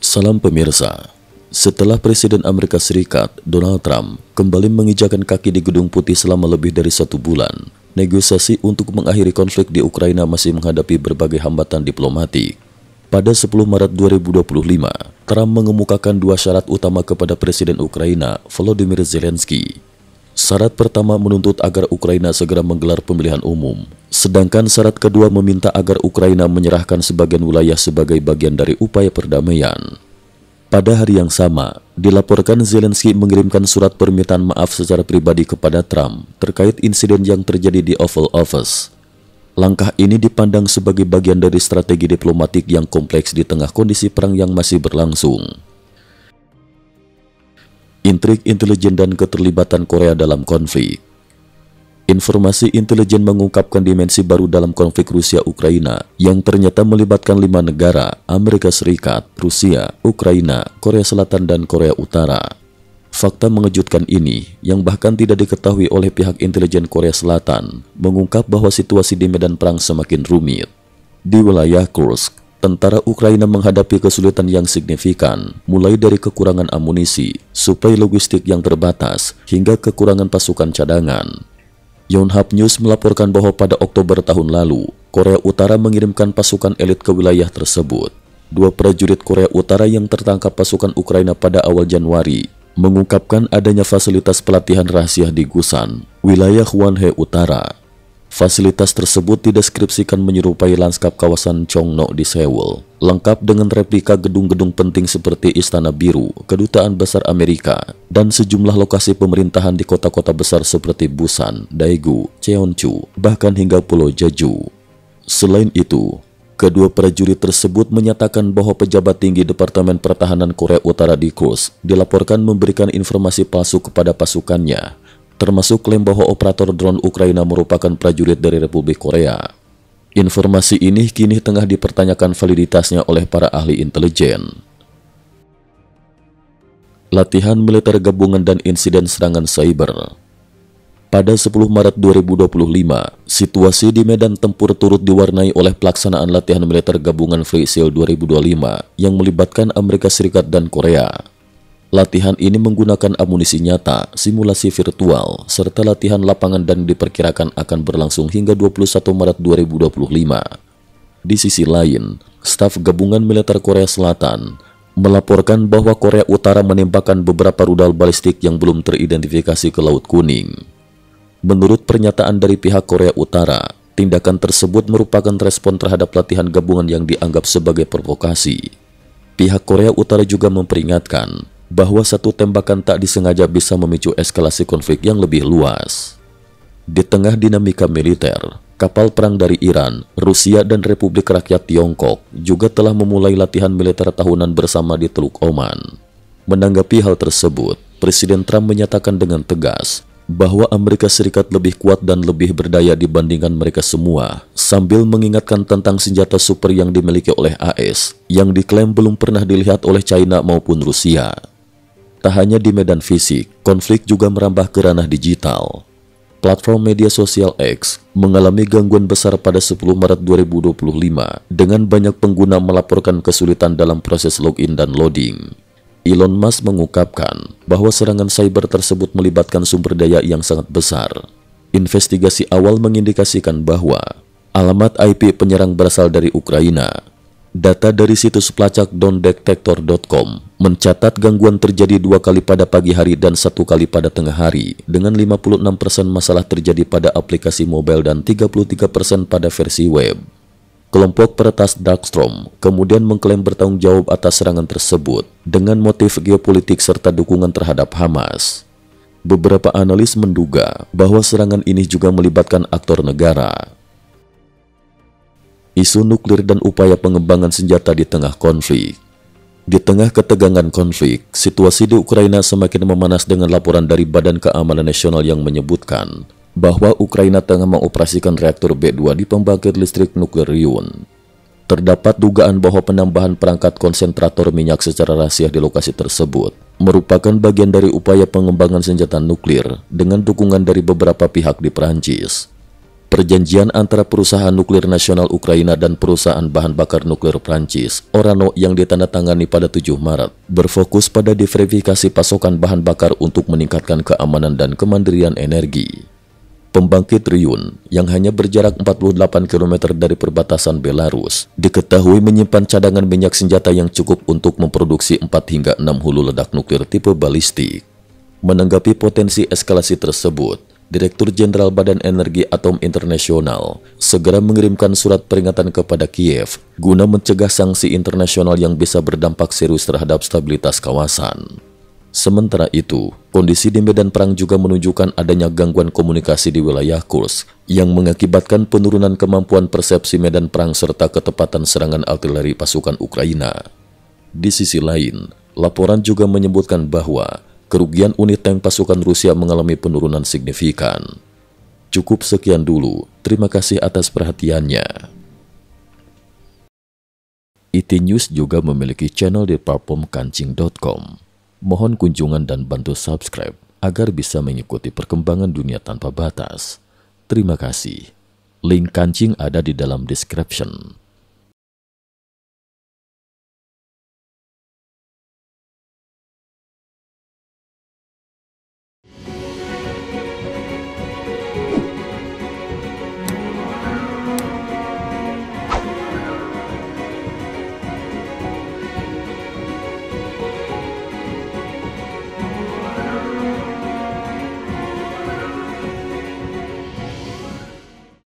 Salam pemirsa, setelah Presiden Amerika Serikat Donald Trump kembali menginjakan kaki di Gedung Putih selama lebih dari 1 bulan, negosiasi untuk mengakhiri konflik di Ukraina masih menghadapi berbagai hambatan diplomatik. Pada 10 Maret 2025, Trump mengemukakan 2 syarat utama kepada Presiden Ukraina Volodymyr Zelensky. Syarat pertama menuntut agar Ukraina segera menggelar pemilihan umum, sedangkan syarat kedua meminta agar Ukraina menyerahkan sebagian wilayah sebagai bagian dari upaya perdamaian. Pada hari yang sama, dilaporkan Zelensky mengirimkan surat permintaan maaf secara pribadi kepada Trump terkait insiden yang terjadi di Oval Office. Langkah ini dipandang sebagai bagian dari strategi diplomatik yang kompleks di tengah kondisi perang yang masih berlangsung. Intrik intelijen dan keterlibatan Korea dalam konflik. Informasi intelijen mengungkapkan dimensi baru dalam konflik Rusia-Ukraina yang ternyata melibatkan 5 negara, Amerika Serikat, Rusia, Ukraina, Korea Selatan, dan Korea Utara. Fakta mengejutkan ini, yang bahkan tidak diketahui oleh pihak intelijen Korea Selatan, mengungkap bahwa situasi di medan perang semakin rumit. Di wilayah Kursk, tentara Ukraina menghadapi kesulitan yang signifikan, mulai dari kekurangan amunisi, suplai logistik yang terbatas, hingga kekurangan pasukan cadangan. Yonhap News melaporkan bahwa pada Oktober tahun lalu, Korea Utara mengirimkan pasukan elit ke wilayah tersebut. 2 prajurit Korea Utara yang tertangkap pasukan Ukraina pada awal Januari mengungkapkan adanya fasilitas pelatihan rahasia di Gusan, wilayah Hwanghae Utara. Fasilitas tersebut dideskripsikan menyerupai lanskap kawasan Chongno di Seoul, lengkap dengan replika gedung-gedung penting seperti Istana Biru, Kedutaan Besar Amerika, dan sejumlah lokasi pemerintahan di kota-kota besar seperti Busan, Daegu, Cheonju, bahkan hingga Pulau Jeju. Selain itu, kedua prajurit tersebut menyatakan bahwa pejabat tinggi Departemen Pertahanan Korea Utara di Kursk dilaporkan memberikan informasi palsu kepada pasukannya, termasuk klaim bahwa operator drone Ukraina merupakan prajurit dari Republik Korea. Informasi ini kini tengah dipertanyakan validitasnya oleh para ahli intelijen. Latihan militer gabungan dan insiden serangan cyber. Pada 10 Maret 2025, situasi di medan tempur turut diwarnai oleh pelaksanaan latihan militer gabungan Free Seal 2025 yang melibatkan Amerika Serikat dan Korea. Latihan ini menggunakan amunisi nyata, simulasi virtual, serta latihan lapangan dan diperkirakan akan berlangsung hingga 21 Maret 2025. Di sisi lain, staf gabungan militer Korea Selatan melaporkan bahwa Korea Utara menembakkan beberapa rudal balistik yang belum teridentifikasi ke Laut Kuning. Menurut pernyataan dari pihak Korea Utara, tindakan tersebut merupakan respon terhadap latihan gabungan yang dianggap sebagai provokasi. Pihak Korea Utara juga memperingatkan bahwa satu tembakan tak disengaja bisa memicu eskalasi konflik yang lebih luas. Di tengah dinamika militer, kapal perang dari Iran, Rusia, dan Republik Rakyat Tiongkok juga telah memulai latihan militer tahunan bersama di Teluk Oman. Menanggapi hal tersebut, Presiden Trump menyatakan dengan tegas bahwa Amerika Serikat lebih kuat dan lebih berdaya dibandingkan mereka semua, sambil mengingatkan tentang senjata super yang dimiliki oleh AS, yang diklaim belum pernah dilihat oleh China maupun Rusia. Tak hanya di medan fisik, konflik juga merambah ke ranah digital. Platform media sosial X mengalami gangguan besar pada 10 Maret 2025 dengan banyak pengguna melaporkan kesulitan dalam proses login dan loading. Elon Musk mengungkapkan bahwa serangan cyber tersebut melibatkan sumber daya yang sangat besar. Investigasi awal mengindikasikan bahwa alamat IP penyerang berasal dari Ukraina. Data dari situs pelacak DroneDetector.com mencatat gangguan terjadi 2 kali pada pagi hari dan 1 kali pada tengah hari, dengan 56% masalah terjadi pada aplikasi mobile dan 33% pada versi web. Kelompok peretas Darkstrom kemudian mengklaim bertanggung jawab atas serangan tersebut dengan motif geopolitik serta dukungan terhadap Hamas. Beberapa analis menduga bahwa serangan ini juga melibatkan aktor negara. Isu nuklir dan upaya pengembangan senjata di tengah konflik. Di tengah ketegangan konflik, situasi di Ukraina semakin memanas dengan laporan dari Badan Keamanan Nasional yang menyebutkan bahwa Ukraina tengah mengoperasikan reaktor B2 di pembangkit listrik nuklir Ryun. Terdapat dugaan bahwa penambahan perangkat konsentrator minyak secara rahasia di lokasi tersebut merupakan bagian dari upaya pengembangan senjata nuklir dengan dukungan dari beberapa pihak di Perancis. Perjanjian antara perusahaan nuklir nasional Ukraina dan perusahaan bahan bakar nuklir Prancis, Orano, yang ditandatangani pada 7 Maret, berfokus pada diverifikasi pasokan bahan bakar untuk meningkatkan keamanan dan kemandirian energi. Pembangkit Ryun, yang hanya berjarak 48 km dari perbatasan Belarus, diketahui menyimpan cadangan minyak senjata yang cukup untuk memproduksi 4 hingga 6 hulu ledak nuklir tipe balistik. Menanggapi potensi eskalasi tersebut, Direktur Jenderal Badan Energi Atom Internasional segera mengirimkan surat peringatan kepada Kiev guna mencegah sanksi internasional yang bisa berdampak serius terhadap stabilitas kawasan. Sementara itu, kondisi di medan perang juga menunjukkan adanya gangguan komunikasi di wilayah Kursk yang mengakibatkan penurunan kemampuan persepsi medan perang serta ketepatan serangan artileri pasukan Ukraina. Di sisi lain, laporan juga menyebutkan bahwa kerugian unit tank pasukan Rusia mengalami penurunan signifikan. Cukup sekian dulu, terima kasih atas perhatiannya. IT News juga memiliki channel di platform kancing.com. Mohon kunjungan dan bantu subscribe agar bisa mengikuti perkembangan dunia tanpa batas. Terima kasih. Link kancing ada di dalam description.